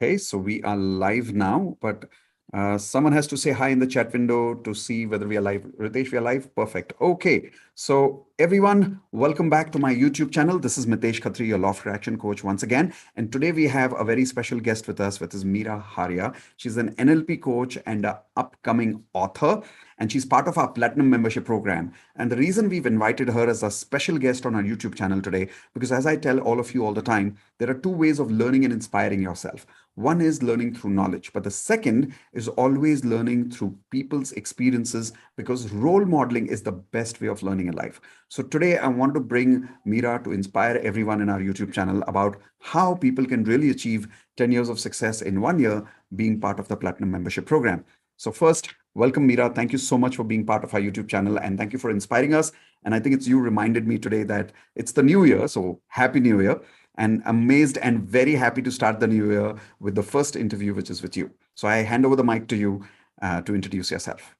Okay, so we are live now, but someone has to say hi in the chat window to see whether we are live. Ritesh, we are live. Perfect. Okay, so everyone, welcome back to my YouTube channel. This is Mitesh Khatri, your law of attraction coach once again. And today we have a very special guest with us, which is Meera Haria. She's an NLP coach and an upcoming author, and she's part of our Platinum membership program. And the reason we've invited her as a special guest on our YouTube channel today, because as I tell all of you all the time, there are two ways of learning and inspiring yourself. One is learning through knowledge, but the second is always learning through people's experiences, because role modeling is the best way of learning in life. So today I want to bring Meera to inspire everyone in our YouTube channel about how people can really achieve 10 years of success in 1 year being part of the Platinum membership program. So first, welcome Meera. Thank you so much for being part of our YouTube channel, and thank you for inspiring us. And I think it's you reminded me today that it's the new year. So happy new year. And amazed and very happy to start the new year with the first interview, which is with you. So I hand over the mic to you to introduce yourself.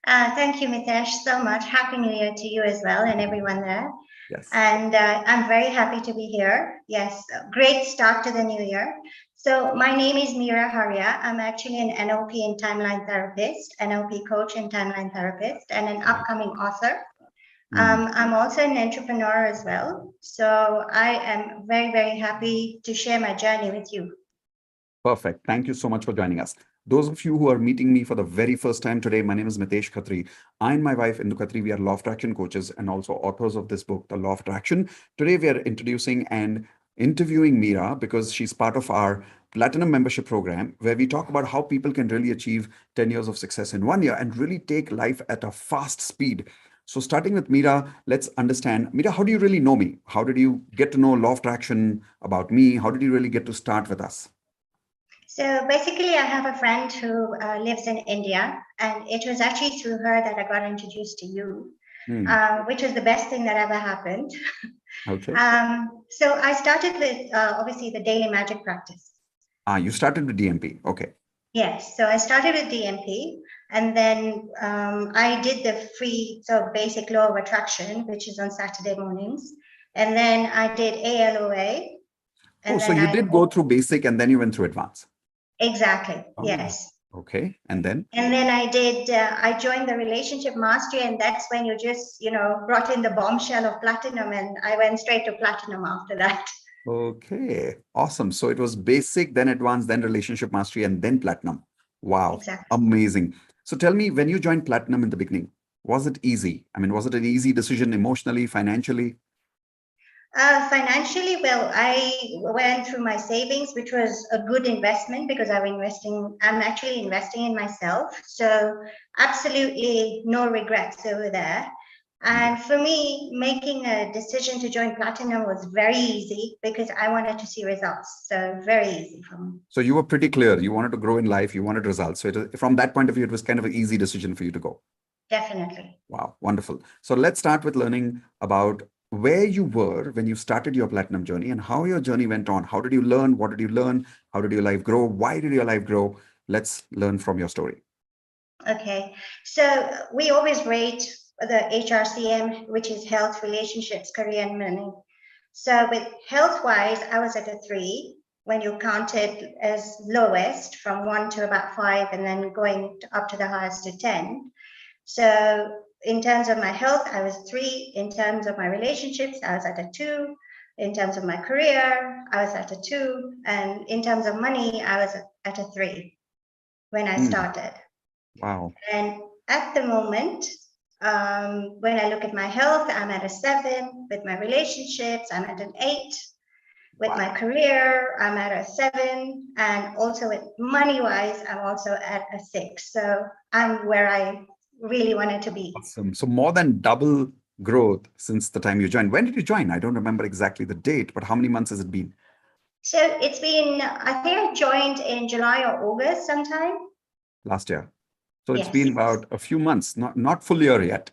Thank you, Mitesh, so much. Happy New Year to you as well and everyone there. Yes. And I'm very happy to be here. Yes, great start to the new year. So my name is Meera Haria. I'm actually an NLP and timeline therapist, NLP coach and timeline therapist, and an upcoming author. I'm also an entrepreneur as well. So I am very, very happy to share my journey with you. Perfect. Thank you so much for joining us. Those of you who are meeting me for the very first time today, my name is Mitesh Khatri. I and my wife, Indu Khatri, we are law of attraction coaches and also authors of this book, The Law of Attraction. Today, we are introducing and interviewing Meera because she's part of our Platinum membership program, where we talk about how people can really achieve 10 years of success in 1 year and really take life at a fast speed. So starting with Meera, let's understand, Meera, how do you really know me? How did you get to know law of attraction about me? How did you really get to start with us? So basically, I have a friend who lives in India, and it was actually through her that I got introduced to you, which was the best thing that ever happened. Okay. So I started with obviously the daily magic practice. You started with DMP. Okay. Yes. So I started with DMP, and then I did the free, so basic law of attraction, which is on Saturday mornings. And then I did ALOA. And so you did go through basic and then you went through advanced. Exactly. Yes. Okay. And then? And then I joined the relationship mastery, and that's when you just, brought in the bombshell of platinum, and I went straight to platinum after that. Okay. Awesome. So it was basic, then advanced, then relationship mastery, and then platinum. Wow. Exactly. Amazing. So tell me, when you joined platinum in the beginning, was it easy? I mean, was it an easy decision emotionally, financially? Financially, well, I went through my savings, which was a good investment because I'm actually investing in myself. So absolutely no regrets over there. And for me, making a decision to join Platinum was very easy because I wanted to see results. So very easy for me. So you were pretty clear. You wanted to grow in life. You wanted results. So from that point of view, it was kind of an easy decision for you to go. Definitely. Wow. Wonderful. So let's start with learning about where you were when you started your platinum journey and how your journey went on. How did you learn? What did you learn? How did your life grow? Why did your life grow? Let's learn from your story. Okay. So we always rate the HRCM, which is health, relationships, career, and money. So with health-wise, I was at a 3 when you count it as lowest from 1 to about 5 and then going up to the highest to 10. So in terms of my health, I was 3. In terms of my relationships, I was at a 2. In terms of my career, I was at a 2. And in terms of money, I was at a 3 when I started. Wow. And at the moment, when I look at my health, I'm at a 7. With my relationships, I'm at an 8. With my career, I'm at a 7. And also with money-wise, I'm also at a 6. So I'm where I really wanted to be. Awesome. So more than double growth since the time you joined. When did you join? I don't remember exactly the date, but how many months has it been? So it's been, I think I joined in July or August sometime. Last year. So it's been about a few months, not full year yet.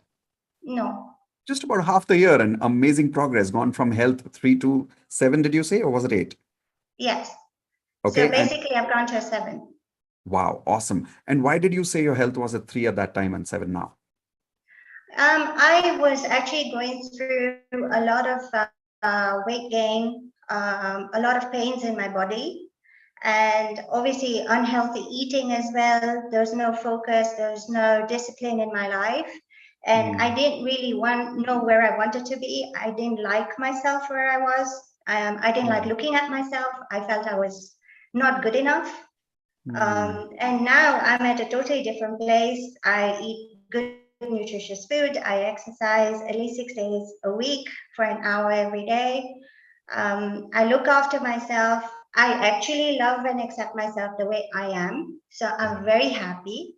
No. Just about half the year, and amazing progress, gone from health 3 to 7, did you say, or was it 8? Yes. Okay. So basically I've gone to a 7. Wow, awesome. And why did you say your health was at 3 at that time and 7 now? I was actually going through a lot of weight gain, a lot of pains in my body. and obviously unhealthy eating as well. There's no focus, there's no discipline in my life. And I Mm, didn't really know where I wanted to be. I didn't like myself where I was. I didn't like mm, looking at myself. I felt I was not good enough. mm. And now I'm at a totally different place. I eat good, nutritious food. I exercise at least 6 days a week for an hour every day. I look after myself. I actually love and accept myself the way I am. So I'm Wow. very happy.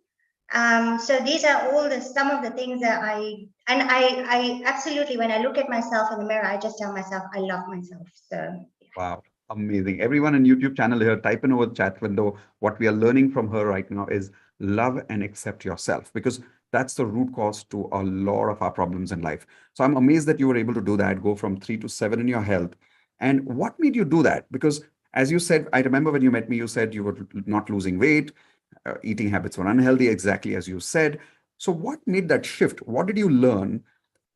So these are all some of the things that I absolutely, when I look at myself in the mirror, I just tell myself I love myself. So Wow, amazing. Everyone in YouTube channel here, type in over the chat window. What we are learning from her right now is love and accept yourself, because that's the root cause to a lot of our problems in life. So I'm amazed that you were able to do that, go from 3 to 7 in your health. And what made you do that? Because as you said, I remember when you met me, you said you were not losing weight, eating habits were unhealthy, exactly as you said. So what made that shift? What did you learn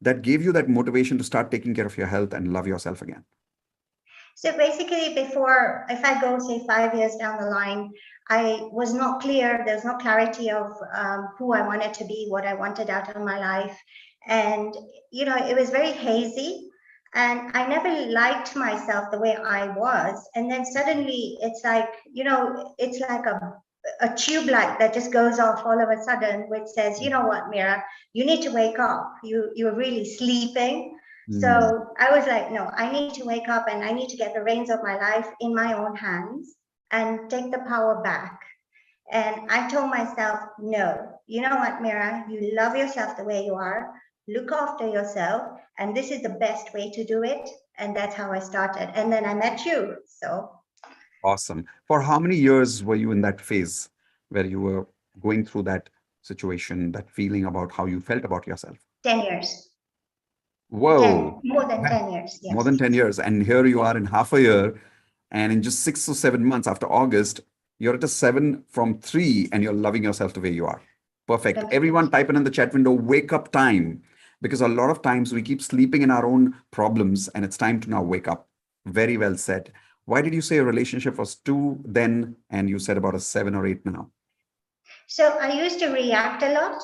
that gave you that motivation to start taking care of your health and love yourself again? So basically, before, if I go say 5 years down the line, I was not clear. There was no clarity of who I wanted to be, what I wanted out of my life, and it was very hazy. And I never liked myself the way I was. And then suddenly, it's like it's like a tube light that just goes off all of a sudden, which says, you know what, Mira, you need to wake up. You're really sleeping. Mm. So I was like, no, I need to wake up and I need to get the reins of my life in my own hands and take the power back. And I told myself, no, you know what, Mira, you love yourself the way you are, look after yourself, and this is the best way to do it. And that's how I started. And then I met you. So Awesome. For how many years were you in that phase where you were going through that situation, that feeling about how you felt about yourself? 10 years, Whoa, more than man, 10 years, more than yes. 10 years. And here you are in half a year. And in just 6 to 7 months after August, you're at a 7 from 3 and you're loving yourself the way you are. Perfect. Complete. Everyone type in the chat window, wake up time. Because a lot of times we keep sleeping in our own problems and it's time to now wake up. Very well said. Why did you say a relationship was 2 then and you said about a 7 or 8 now? So I used to react a lot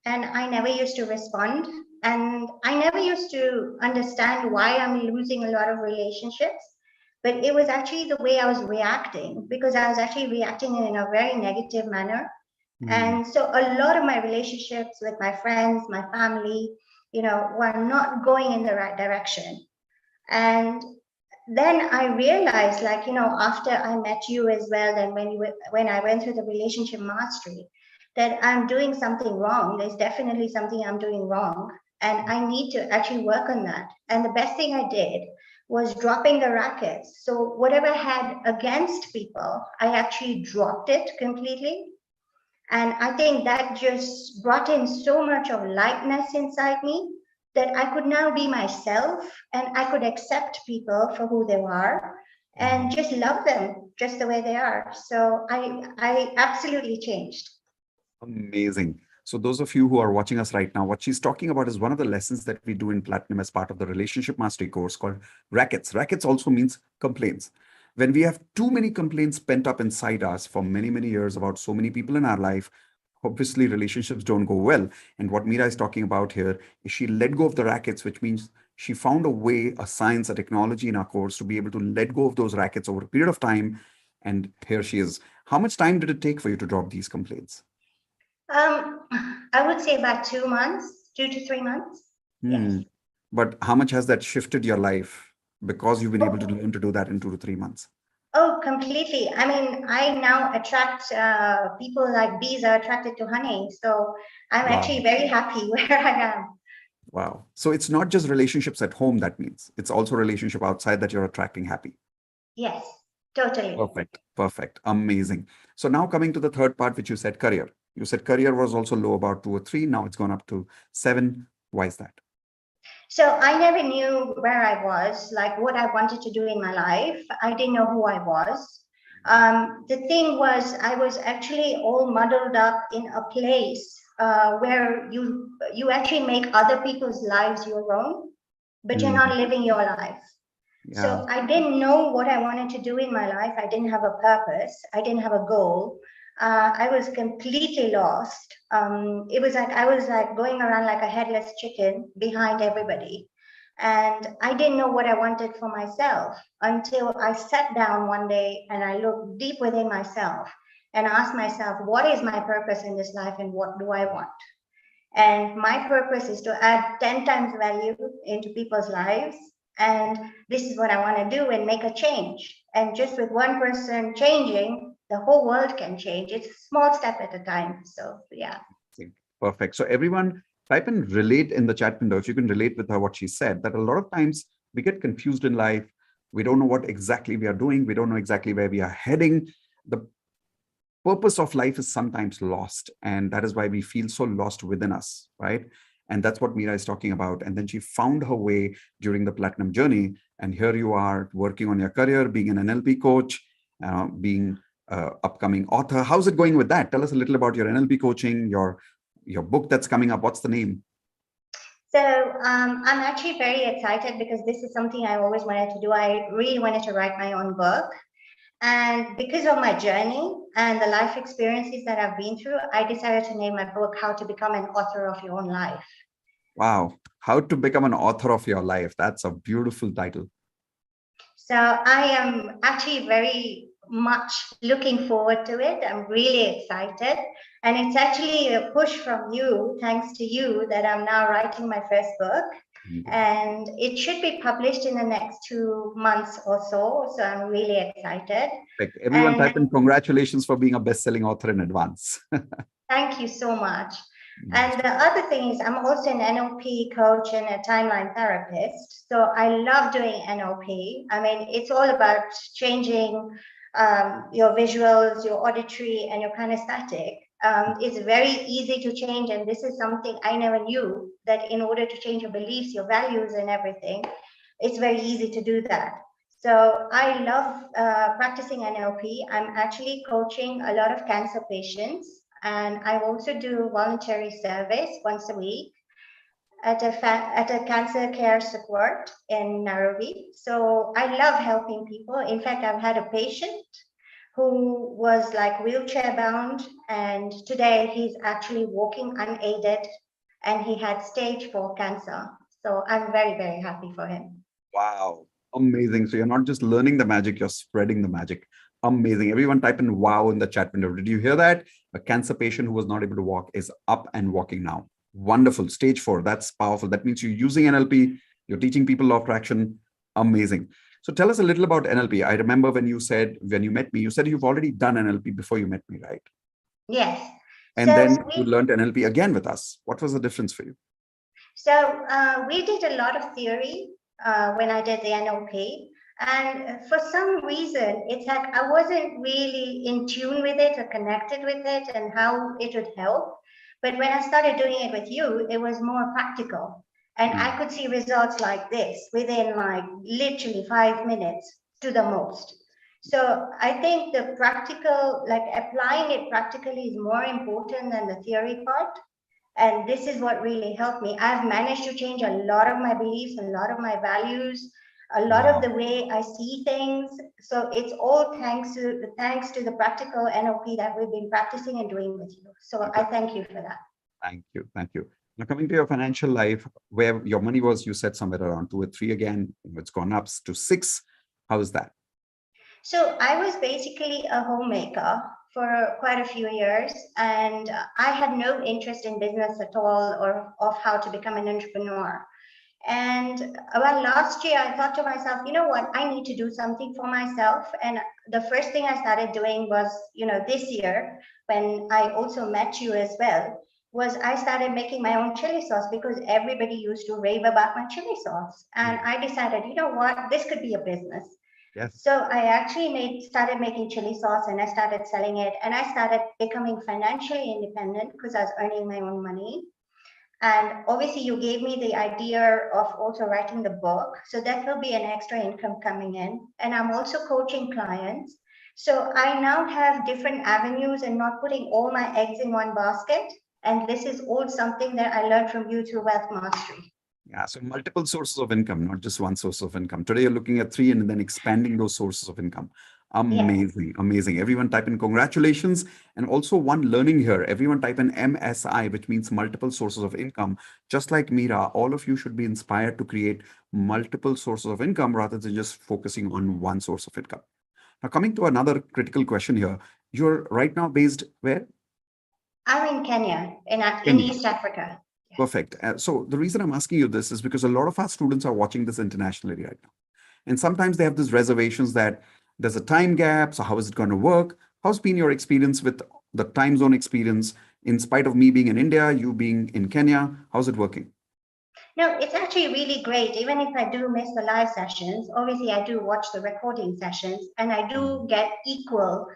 and I never used to respond. And I never used to understand why I'm losing a lot of relationships. But it was actually the way I was reacting because I was actually reacting in a very negative manner. Hmm. And so a lot of my relationships with my friends, my family, were not going in the right direction. And then I realized, like, after I met you as well, and when I went through the relationship mastery, that I'm doing something wrong. There's definitely something I'm doing wrong, and I need to actually work on that. And the best thing I did was dropping the rackets. So whatever I had against people, I actually dropped it completely. And I think that just brought in so much of lightness inside me that I could now be myself and I could accept people for who they are and Wow. just love them just the way they are. So I absolutely changed. Amazing. So, those of you who are watching us right now, what she's talking about is one of the lessons that we do in Platinum as part of the Relationship Mastery course called Rackets. Rackets also means complaints. When we have too many complaints pent up inside us for many, many years about so many people in our life, obviously relationships don't go well. And what Meera is talking about here is she let go of the rackets, which means she found a way, a science, a technology in our course to be able to let go of those rackets over a period of time. And here she is. How much time did it take for you to drop these complaints? Um, I would say about 2 months, 2 to 3 months. Hmm. Yes. But how much has that shifted your life because you've been able to Oh, learn to do that in 2 to 3 months? oh, completely. I mean, I now attract people like bees are attracted to honey. So I'm actually Wow. very happy where I am. Wow. So it's not just relationships at home that means, it's also relationship outside that you're attracting happy. Yes, totally. Perfect. Perfect. Amazing. So now coming to the third part, which you said career. You said career was also low about 2 or 3. Now it's gone up to 7. Why is that? So I never knew where I was, like what I wanted to do in my life. I didn't know who I was. The thing was, I was actually all muddled up in a place where you actually make other people's lives your own, but you're Hmm. not living your life. Yeah. So I didn't know what I wanted to do in my life. I didn't have a purpose. I didn't have a goal. I was completely lost. It was like I was like going around like a headless chicken behind everybody. And I didn't know what I wanted for myself until I sat down one day and I looked deep within myself and asked myself, what is my purpose in this life and what do I want? And my purpose is to add 10 times value into people's lives. And this is what I want to do and make a change. And just with one person changing, the whole world can change. It's a small step at a time. So, yeah. Perfect. So everyone type in relate in the chat window if you can relate with her what she said, that a lot of times we get confused in life. We don't know what exactly we are doing. We don't know exactly where we are heading. The purpose of life is sometimes lost, and that is why we feel so lost within us, right? And that's what Meera is talking about. And then she found her way during the platinum journey, and here you are working on your career, being an NLP coach, being upcoming author. How's it going with that? Tell us a little about your NLP coaching, your book that's coming up. What's the name? So I'm actually very excited because this is something I always wanted to do. I really wanted to write my own book. And because of my journey and the life experiences that I've been through, I decided to name my book How to Become an Author of Your Own Life. Wow, how to become an author of your life. That's a beautiful title. So I am actually very much looking forward to it. I'm really excited. And it's actually a push from you, thanks to you, that I'm now writing my first book. And it should be published in the next 2 months or so. So I'm really excited. Like everyone And type in congratulations for being a best-selling author in advance. thank you so much. And the other thing is, I'm also an NLP coach and a timeline therapist. So I love doing NLP. I mean, it's all about changing your visuals, your auditory, and your kinesthetic. It's very easy to change. And this is something I never knew, that in order to change your beliefs, your values, and everything, it's very easy to do that. So I love practicing NLP. I'm actually coaching a lot of cancer patients, and I also do voluntary service once a week at a cancer care support in Nairobi. So I love helping people. In fact, I've had a patient who was like wheelchair bound, and today he's actually walking unaided, and he had stage 4 cancer. So I'm very, very happy for him. Wow. Amazing. So you're not just learning the magic, you're spreading the magic. Amazing. Everyone type in wow in the chat window. Did you hear that? A cancer patient who was not able to walk is up and walking now. Wonderful. Stage 4. That's powerful. That means you're using NLP. You're teaching people law of attraction. Amazing. So tell us a little about NLP. I remember when you said, when you met me, you said you've already done NLP before you met me, right? Yes. And So then you learned NLP again with us. What was the difference for you? we did a lot of theory when I did the NLP. And for some reason, it's like I wasn't really in tune with it or connected with it and how it would help. But when I started doing it with you, it was more practical. And I could see results like this within like literally 5 minutes to the most. So I think the practical, like applying it practically, is more important than the theory part. And this is what really helped me. I've managed to change a lot of my beliefs, a lot of my values, a lot of the way I see things. So it's all thanks to the practical NLP that we've been practicing and doing with you. So I thank you for that. Thank you. Thank you. Now, coming to your financial life, where your money was, you said somewhere around 2 or 3 again. It's gone up to 6. How is that? So I was basically a homemaker for quite a few years, and I had no interest in business at all or of how to become an entrepreneur. And well, last year I thought to myself, you know what, I need to do something for myself. And the first thing I started doing was, this year, when I also met you as well, was I started making my own chili sauce because everybody used to rave about my chili sauce. And I decided, you know what, this could be a business. Yes. So I actually started making chili sauce, and I started selling it, and I started becoming financially independent because I was earning my own money. And obviously, you gave me the idea of also writing the book. So that will be an extra income coming in. And I'm also coaching clients. So I now have different avenues and not putting all my eggs in one basket. And this is all something that I learned from you through Wealth Mastery. Yeah, so multiple sources of income, not just one source of income. Today, you're looking at three and then expanding those sources of income. Yes. Amazing, amazing. Everyone type in congratulations. And also, one learning here, everyone type in MSI, which means multiple sources of income. Just like Meera, all of you should be inspired to create multiple sources of income rather than just focusing on one source of income. Now, coming to another critical question here, you're right now based where? I'm in Kenya, in Kenya. East Africa. Perfect. So the reason I'm asking you this is because a lot of our students are watching this internationally right now. And sometimes they have these reservations that there's a time gap. So how is it going to work? How's been your experience with the time zone experience in spite of me being in India, you being in Kenya? How's it working? No, it's actually really great. Even if I do miss the live sessions, obviously I do watch the recording sessions and I do Mm, get equal,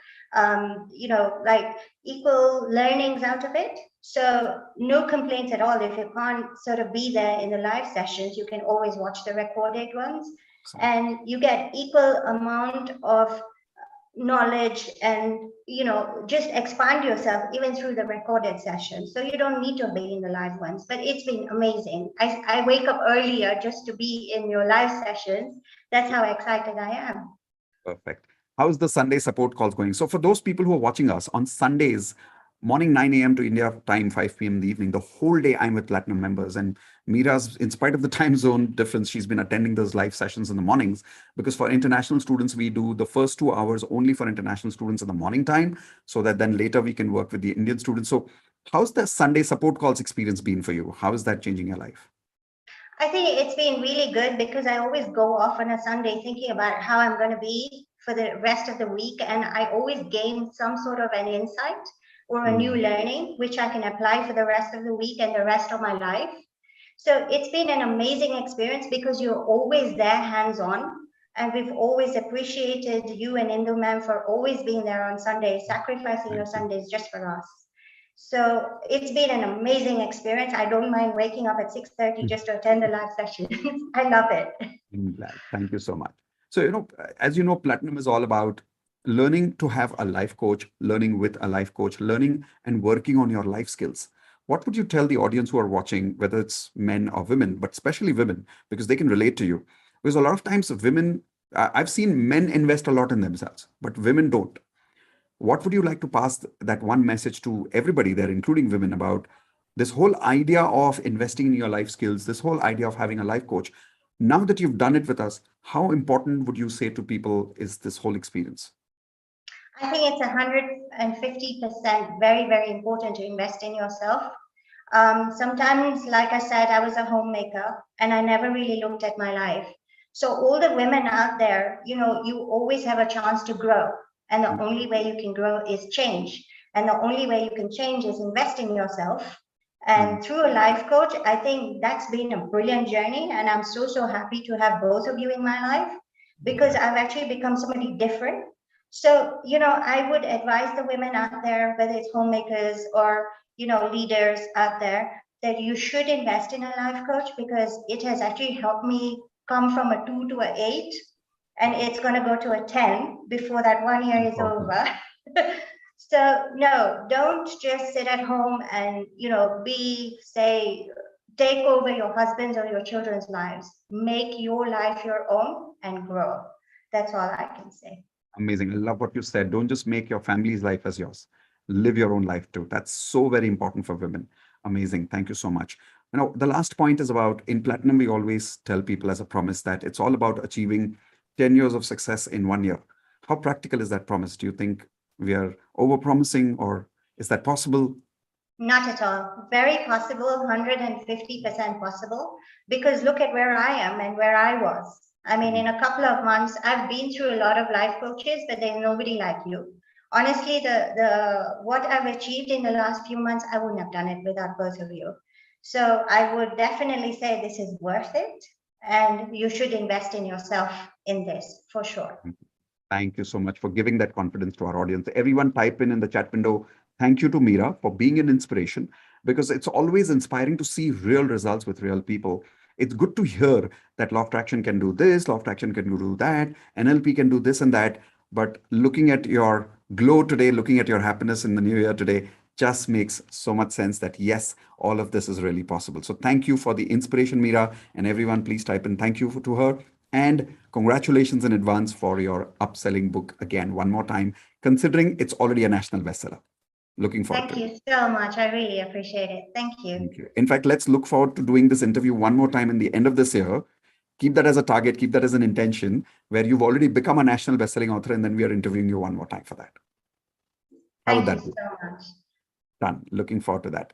like equal learnings out of it. So no complaints at all. If you can't sort of be there in the live sessions, you can always watch the recorded ones excellent. and you get equal amount of knowledge and just expand yourself even through the recorded sessions, so you don't need to be in the live ones. But it's been amazing. I wake up earlier just to be in your live sessions. That's how excited I am. Perfect. How's the Sunday support calls going? So for those people who are watching us on Sundays, morning 9 a.m. to India time, 5 p.m. in the evening, the whole day I'm with Platinum members. And Mira's, in spite of the time zone difference, she's been attending those live sessions in the mornings because for international students, we do the first 2 hours only for international students in the morning time so that then later we can work with the Indian students. So how's the Sunday support calls experience been for you? How is that changing your life? I think it's been really good because I always go off on a Sunday thinking about how I'm going to be for the rest of the week. And I always gain some sort of an insight or a new Mm, learning, which I can apply for the rest of the week and the rest of my life. So it's been an amazing experience because you're always there hands on. And we've always appreciated you and Indu ma'am for always being there on Sundays, sacrificing your thank you. Sundays just for us. So it's been an amazing experience. I don't mind waking up at 6:30 just to attend the live session. I love it. I'm glad. Thank you so much. So, as you know, Platinum is all about learning to have a life coach, learning with a life coach, learning and working on your life skills. What would you tell the audience who are watching, whether it's men or women, but especially women, because they can relate to you? Because a lot of times, women, I've seen men invest a lot in themselves, but women don't. What would you like to pass that one message to everybody there, including women, about this whole idea of investing in your life skills, this whole idea of having a life coach? Now that you've done it with us, how important would you say to people is this whole experience? I think it's 150% very, very important to invest in yourself. Sometimes, like I said, I was a homemaker and I never really looked at my life. So, all the women out there, you always have a chance to grow. And the only way you can grow is change. And the only way you can change is invest in yourself. Mm, And through a life coach, I think that's been a brilliant journey. And I'm so, so happy to have both of you in my life because glad. I've actually become somebody different. So, I would advise the women out there, whether it's homemakers or leaders out there, that you should invest in a life coach because it has actually helped me come from a 2 to a 8, and Wow. it's going to go to a 10 before that 1 year is Important. over. So no, don't just sit at home and be say take over your husband's or your children's lives. Make your life your own and grow. That's all I can say. Amazing. I love what you said. Don't just make your family's life as yours. Live your own life too. That's so very important for women. Amazing. Thank you so much. Now, the last point is about in Platinum, we always tell people as a promise that it's all about achieving 10 years of success in 1 year. How practical is that promise? Do you think we are over promising or is that possible? Not at all. Very possible, 150% possible, because look at where I am and where I was. I mean, in Mm, a couple of months, I've been through a lot of life coaches, but there's nobody like you. Honestly, the what I've achieved in the last few months, I wouldn't have done it without both of you. So I would definitely say this is worth it, and you should invest in yourself in this for sure. mm. Thank you so much for giving that confidence to our audience. Everyone type in the chat window, thank you to Meera for being an inspiration because it's always inspiring to see real results with real people. It's good to hear that law of attraction can do this, law of attraction can do that, NLP can do this and that. But looking at your glow today, looking at your happiness in the new year today, just makes so much sense that yes, all of this is really possible. So thank you for the inspiration, Meera, and everyone, please type in thank you to her. And congratulations in advance for your upselling book again, one more time, considering it's already a national bestseller. Looking forward to Thank it. you so much. I really appreciate it. Thank you. Thank you. In fact, let's look forward to doing this interview one more time in the end of this year. Keep that as a target, keep that as an intention, where you've already become a national bestselling author, and then we are interviewing you one more time for that. How would Thank you that be? so much. Done. Looking forward to that.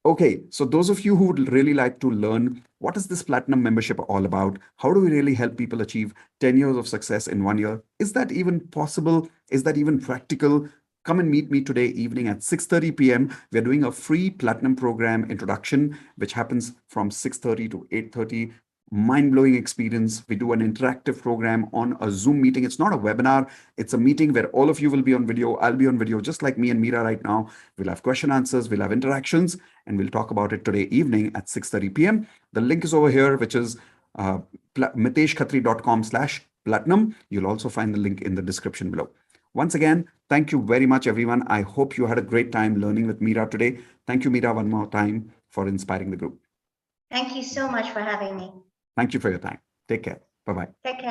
Okay, so those of you who would really like to learn what is this platinum membership all about? How do we really help people achieve 10 years of success in 1 year? Is that even possible? Is that even practical? Come and meet me today evening at 6:30 p.m. We're doing a free platinum program introduction, which happens from 6:30 to 8:30. Mind-blowing experience. We do an interactive program on a Zoom meeting. It's not a webinar, it's a meeting where all of you will be on video. I'll be on video, just like me and Meera right now. We'll have question answers, we'll have interactions, and we'll talk about it today evening at 6:30 p.m. The link is over here, which is miteshkhatri.com/platinum. You'll also find the link in the description below. Once again, thank you very much, everyone. I hope you had a great time learning with Meera today. Thank you, Meera, one more time for inspiring the group. Thank you so much for having me. Thank you for your time. Take care. Bye bye. Take care.